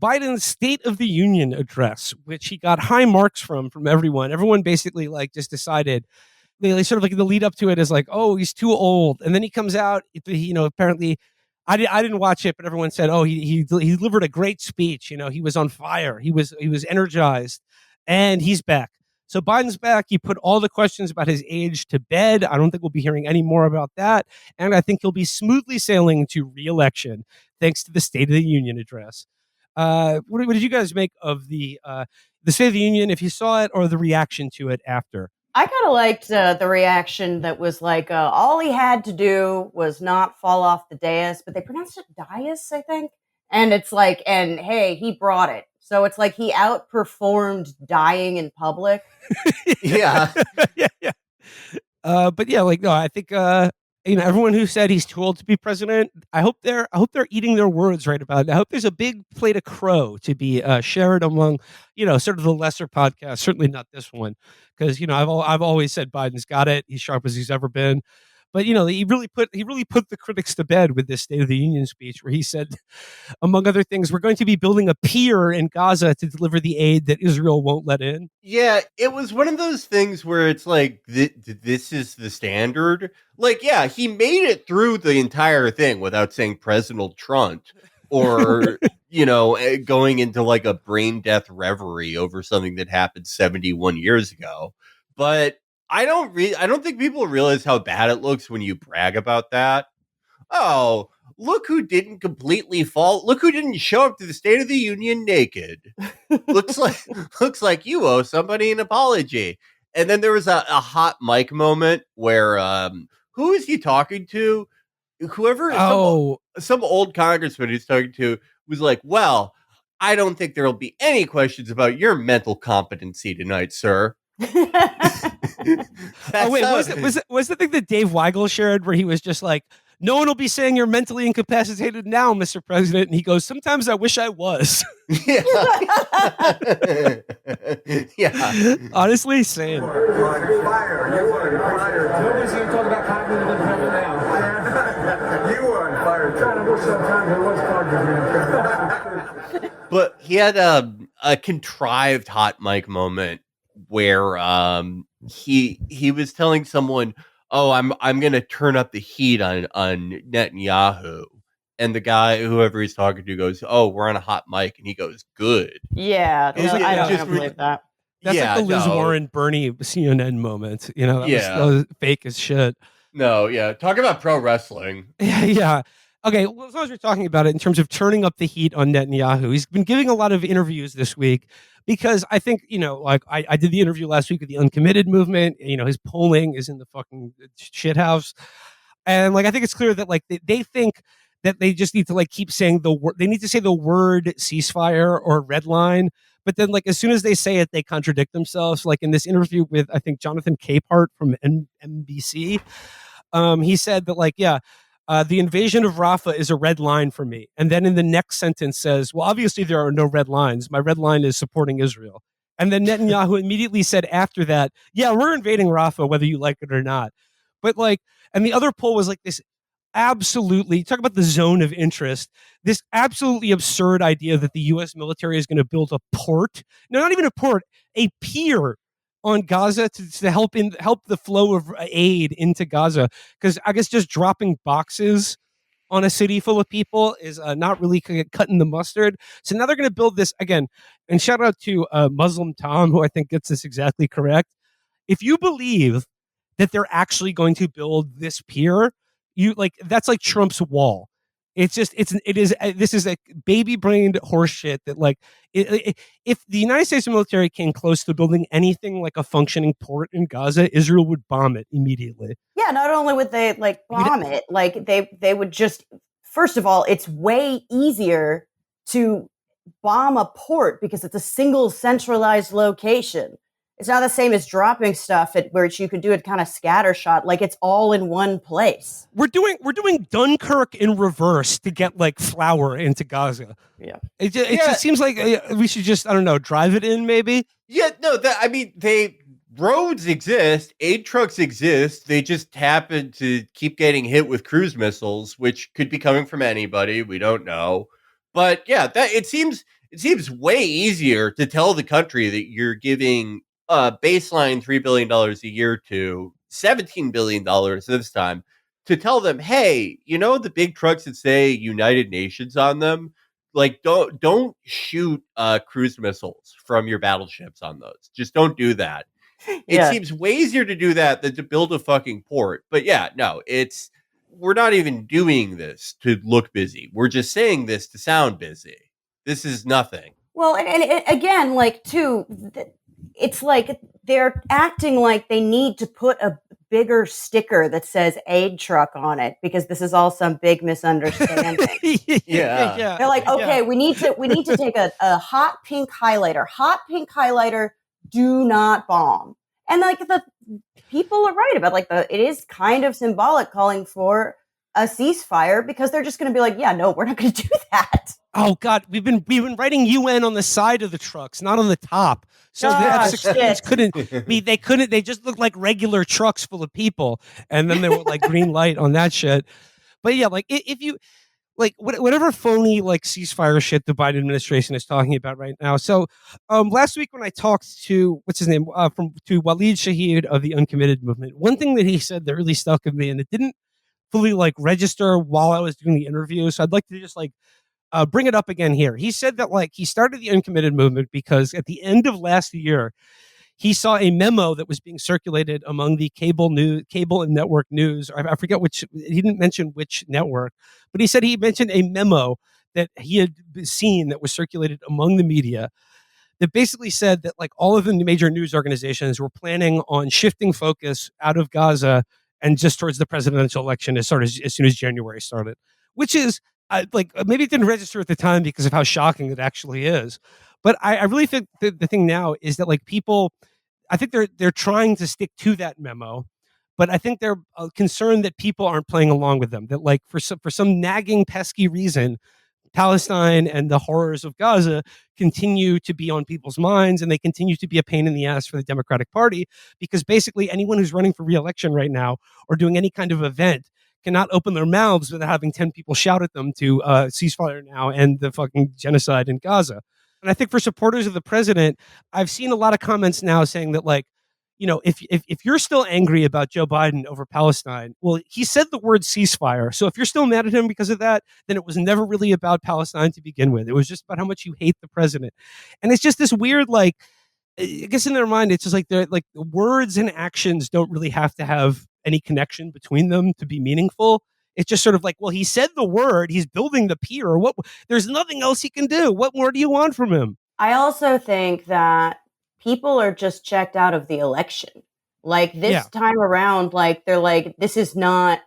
Biden's State of the Union address, which he got high marks from everyone. Everyone basically like just decided they sort of like the lead up to it is like, oh, he's too old, and then he comes out. Apparently, I didn't watch it, but everyone said, oh, he delivered a great speech. He was on fire. He was energized, and he's back. So Biden's back. He put all the questions about his age to bed. I don't think we'll be hearing any more about that, and I think he'll be smoothly sailing to re-election thanks to the State of the Union address. What did you guys make of the State of the Union, if you saw it, or the reaction to it after? I kind of liked the reaction that was like, all he had to do was not fall off the dais, but they pronounced it dais, I think. And it's like, and hey, he brought it. So it's like he outperformed dying in public. Yeah. Yeah. But yeah, like, no, I think, everyone who said he's too old to be president, I hope they're eating their words right about it. I hope there's a big plate of crow to be shared among, sort of the lesser podcasts. Certainly not this one, because I've always said Biden's got it. He's sharp as he's ever been. But he really put the critics to bed with this State of the Union speech, where he said, among other things, we're going to be building a pier in Gaza to deliver the aid that Israel won't let in. Yeah, it was one of those things where it's like, this is the standard. Like, yeah, he made it through the entire thing without saying President Trump or, going into like a brain death reverie over something that happened 71 years ago. But I don't think people realize how bad it looks when you brag about that. Oh, look who didn't completely fall. Look who didn't show up to the State of the Union naked. looks like you owe somebody an apology. And then there was a hot mic moment where who is he talking to? Whoever some old congressman he's talking to was like, well, I don't think there'll be any questions about your mental competency tonight, sir. Was the thing that Dave Weigel shared where he was just like, no one will be saying you're mentally incapacitated now, Mr. President? And he goes, sometimes I wish I was. Yeah. Yeah. Honestly, same. You were fired. Nobody's going to talk about cognitive impairment now. You were on fire. Trying to wish sometimes there was cognitive impairment. But he had a contrived hot mic moment where he was telling someone, oh, I'm going to turn up the heat on Netanyahu. And the guy, whoever he's talking to, goes, oh, we're on a hot mic. And he goes, good. Yeah. I don't believe that. That's like the Liz Warren, Bernie, CNN moment. That was fake as shit. No, yeah. Talk about pro wrestling. Yeah. Okay, well, as long as we're talking about it in terms of turning up the heat on Netanyahu, he's been giving a lot of interviews this week because I think, like I did the interview last week with the Uncommitted movement. His polling is in the fucking shithouse. And like, I think it's clear that like they think that they just need to like keep saying the word. They need to say the word ceasefire or red line. But then like, as soon as they say it, they contradict themselves. Like in this interview with, I think, Jonathan Capehart from NBC, he said that like, yeah, the invasion of Rafah is a red line for me. And then in the next sentence says, well, obviously there are no red lines. My red line is supporting Israel. And then Netanyahu immediately said after that, yeah, we're invading Rafah, whether you like it or not. But like, and the other poll was like this absolutely, talk about the zone of interest, this absolutely absurd idea that the U.S. military is going to build a port. No, not even a port, a pier on Gaza to help the flow of aid into Gaza, because I guess just dropping boxes on a city full of people is not really cutting the mustard. So now they're going to build this again. And shout out to Muslim Tom, who I think gets this exactly correct. If you believe that they're actually going to build this pier, that's like Trump's wall. This is a baby brained horseshit that like if the United States military came close to building anything like a functioning port in Gaza, Israel would bomb it immediately. Yeah, not only would they like bomb it, like they would just, first of all, it's way easier to bomb a port because it's a single centralized location. It's not the same as dropping stuff where you could do it kind of scattershot, like it's all in one place. We're doing Dunkirk in reverse to get like flour into Gaza. Yeah, it just seems like we should just, I don't know, drive it in maybe. Yeah, no, roads exist, aid trucks exist. They just happen to keep getting hit with cruise missiles, which could be coming from anybody. We don't know, but yeah, it seems it seems way easier to tell the country that you're giving baseline $3 billion a year to $17 billion this time, to tell them, hey, you know, the big trucks that say United Nations on them, like don't shoot cruise missiles from your battleships on those. Just don't do that. It seems way easier to do that than to build a fucking port. But yeah, no, we're not even doing this to look busy. We're just saying this to sound busy. This is nothing. Well, and again, like, too, it's like they're acting like they need to put a bigger sticker that says aid truck on it because this is all some big misunderstanding. Yeah. They're like, okay, we need to take a hot pink highlighter. Hot pink highlighter, do not bomb. And like the people are right about it is kind of symbolic calling for a ceasefire because they're just going to be like, yeah, no, we're not going to do that. Oh God, we've been writing UN on the side of the trucks, not on the top. So the F-16s couldn't be. They couldn't. They just looked like regular trucks full of people, and then they were like green light on that shit. But yeah, like if you like whatever phony like ceasefire shit the Biden administration is talking about right now. So last week when I talked to what's his name to Waleed Shahid of the Uncommitted Movement, one thing that he said that really stuck with me, and it didn't fully like register while I was doing the interview. So I'd like to just like bring it up again here. He said that like he started the Uncommitted Movement because at the end of last year, he saw a memo that was being circulated among the cable and network news. I forget which. He didn't mention which network, but he said he mentioned a memo that he had seen that was circulated among the media that basically said that like all of the major news organizations were planning on shifting focus out of Gaza and just towards the presidential election as soon as January started, which is like maybe it didn't register at the time because of how shocking it actually is. But I really think the thing now is that like people, I think they're trying to stick to that memo, but I think they're concerned that people aren't playing along with them. That like for some nagging pesky reason, Palestine and the horrors of Gaza continue to be on people's minds, and they continue to be a pain in the ass for the Democratic Party because basically anyone who's running for re-election right now or doing any kind of event cannot open their mouths without having 10 people shout at them to ceasefire now and the fucking genocide in Gaza. And I think for supporters of the president, I've seen a lot of comments now saying that, like, you know, if you're still angry about Joe Biden over Palestine, well, he said the word ceasefire. So if you're still mad at him because of that, then it was never really about Palestine to begin with. It was just about how much you hate the president. And it's just this weird, like, I guess in their mind, it's just like they're like words and actions don't really have to have any connection between them to be meaningful. It's just sort of like, well, he said the word, he's building the pier. What? There's nothing else he can do. What more do you want from him? I also think that people are just checked out of the election. Like this time around, like they're like, this is not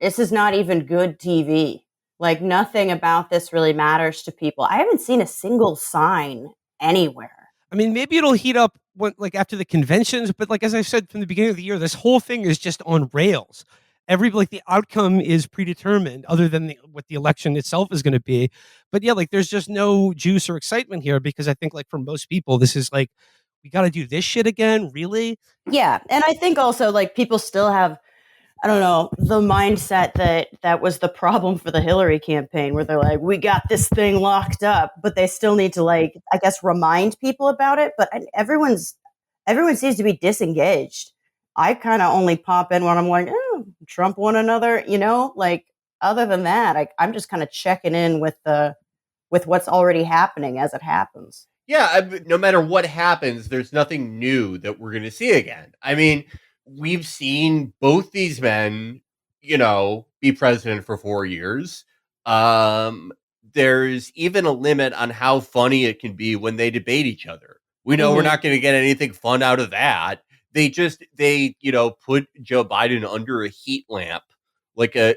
even good TV. Like nothing about this really matters to people. I haven't seen a single sign anywhere. I mean, maybe it'll heat up like after the conventions, but like as I said from the beginning of the year, this whole thing is just on rails. The outcome is predetermined, other than what the election itself is going to be. But yeah, like there's just no juice or excitement here because I think like for most people, this is like, we got to do this shit again, really? Yeah, and I think also like people still have, I don't know, the mindset that was the problem for the Hillary campaign, where they're like, we got this thing locked up, but they still need to like, I guess, remind people about it. But everyone seems to be disengaged. I kind of only pop in when I'm like, oh, Trump won another, you know, like other than that, I'm just kind of checking in with what's already happening as it happens. Yeah, no matter what happens, there's nothing new that we're going to see again. I mean, we've seen both these men, you know, be president for 4 years. There's even a limit on how funny it can be when they debate each other. We know we're not going to get anything fun out of that. They put Joe Biden under a heat lamp like a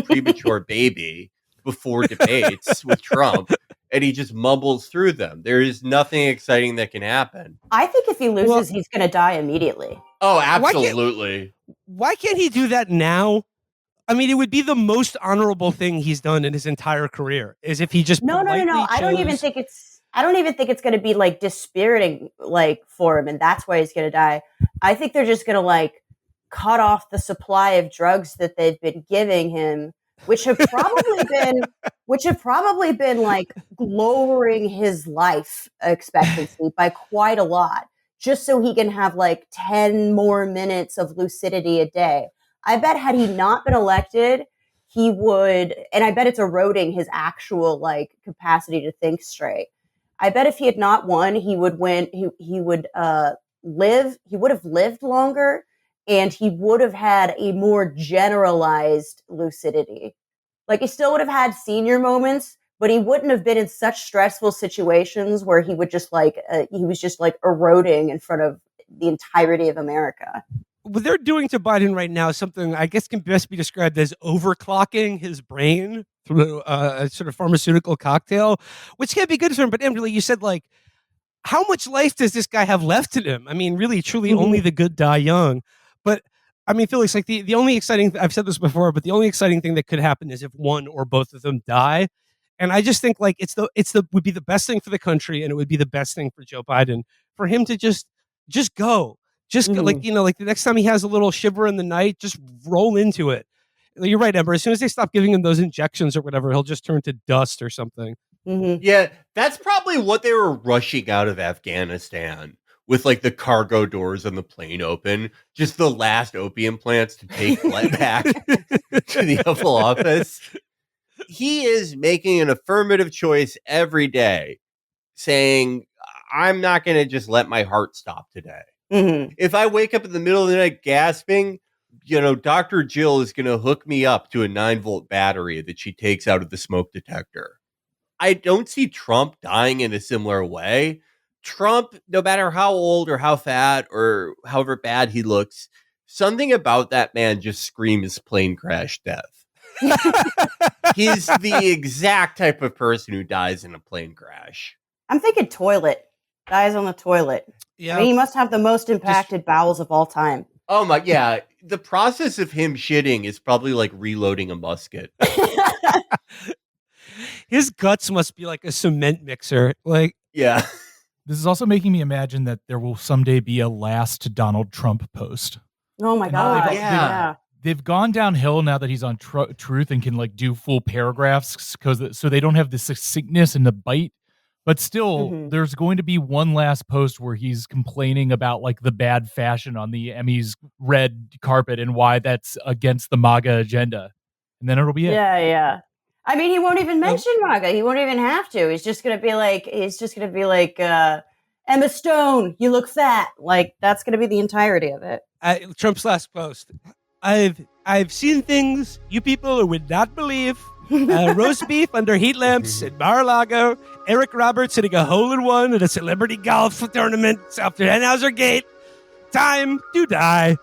premature baby before debates with Trump. And he just mumbles through them. There is nothing exciting that can happen. I think if he loses, he's going to die immediately. Oh, absolutely. Why can't he do that now? I mean, it would be the most honorable thing he's done in his entire career. Is if he just no. I don't even think it's going to be like dispiriting, like for him, and that's why he's going to die. I think they're just going to like cut off the supply of drugs that they've been giving him which have probably been like lowering his life expectancy by quite a lot, just so he can have like 10 more minutes of lucidity a day. I bet had he not been elected, he would, and I bet it's eroding his actual like capacity to think straight. I bet if he had not won, he would win. He would live. He would have lived longer, and he would have had a more generalized lucidity. Like he still would have had senior moments, but he wouldn't have been in such stressful situations where he would just like he was just like eroding in front of the entirety of America. What they're doing to Biden right now is something I guess can best be described as overclocking his brain through a sort of pharmaceutical cocktail, which can be good for him. But Emily, you said like, how much life does this guy have left in him? I mean, really, truly, only the good die young. But I mean, Felix, like the only exciting, I've said this before, but the only exciting thing that could happen is if one or both of them die. And I just think like would be the best thing for the country, and it would be the best thing for Joe Biden for him to just go. Just go, like, like the next time he has a little shiver in the night, just roll into it. You're right, Ember. As soon as they stop giving him those injections or whatever, he'll just turn to dust or something. Mm-hmm. Yeah, that's probably what they were rushing out of Afghanistan with like the cargo doors on the plane open. Just the last opium plants to take back to the Oval Office. He is making an affirmative choice every day, saying, I'm not going to just let my heart stop today. Mm-hmm. If I wake up in the middle of the night gasping, Dr. Jill is going to hook me up to a 9-volt battery that she takes out of the smoke detector. I don't see Trump dying in a similar way. Trump, no matter how old or how fat or however bad he looks, something about that man just screams plane crash death. He's the exact type of person who dies in a plane crash. I'm thinking toilet. Dies on the toilet. Yeah. I mean, he must have the most impacted bowels of all time. Oh my, yeah. The process of him shitting is probably like reloading a musket. His guts must be like a cement mixer. Like, yeah. This is also making me imagine that there will someday be a last Donald Trump post. Oh my God. Yeah. They've gone downhill now that he's on Truth and can like do full paragraphs so they don't have the succinctness and the bite. But still, there's going to be one last post where he's complaining about like the bad fashion on the Emmys red carpet and why that's against the MAGA agenda. And then it'll be it. Yeah. I mean, he won't even mention MAGA. He won't even have to. He's just going to be like, Emma Stone, you look fat. Like, that's going to be the entirety of it. Trump's last post. I've seen things you people would not believe. Roast beef under heat lamps at Mar-a-Lago. Eric Roberts hitting a hole-in-one at a celebrity golf tournament after Anheuser Gate. Time to die.